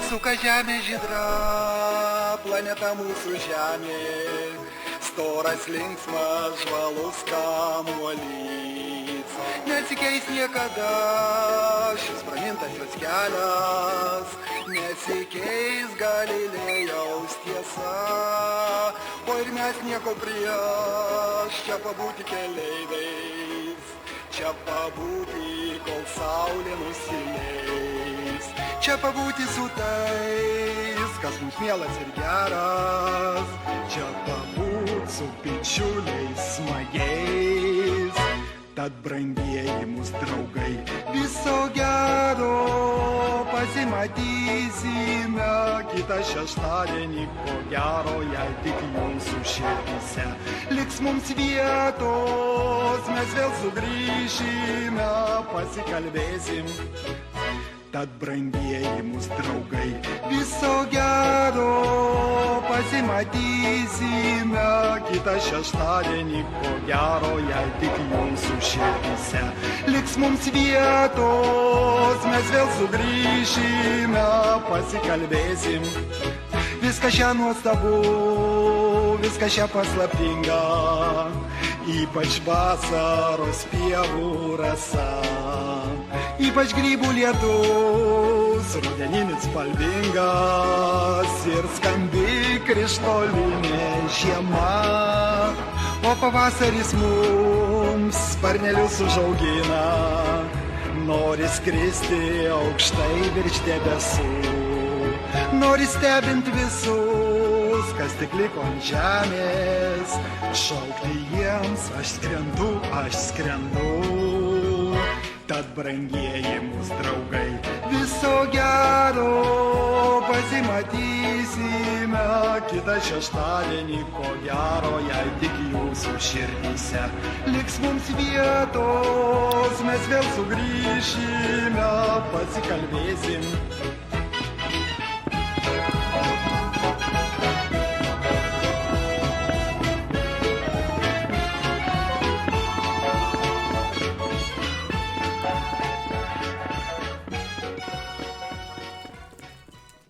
Suka žemė žydra, planeta mūsų žemė, storas linksmas žvalus kamuolys. Nesikeis niekada šis pramintas jos kelias, nesikeis Galilėjaus tiesa. O ir mes nieko prieš, čia pabūti keleiviais, čia pabūti, kol saulė nusileis. Čia pabūti su tais, kas mums mielas ir geras, čia pabūti su bičiuliais smagiais. Tad brangieji mūsų draugai, viso gero, pasimatysime kitą šeštadienį, ko gero, jei tik jūsų širdyse liks mums vietos, mes vėl sugrįšime, pasikalbėsim. Tad brangieji mūsų draugai, viso gero, pasimatysime kitą šeštadienį, ko gero, jei tik jūsų širdyse liks mums vietos, mes vėl sugrįšime, pasikalbėsim. Viskas čia nuostabu, viskas čia paslaptinga, ypač vasaros pievų rasa. Ypač grybų lietus, rudeninis spalvingas ir skambi krištolinė žiema. O pavasaris mums sparnelius užaugina, nori skristi aukštai virš debesų, nori stebint visus, kas tik liko ant žemės, šaukti jiems aš skrendu, aš skrendu. Tad brangieji mūsų draugai, viso gero, pasimatysime kitą šeštadienį, ko gero, jei tik jūsų širdyse liks mums vietos, mes vėl sugrįšime, pasikalbėsim.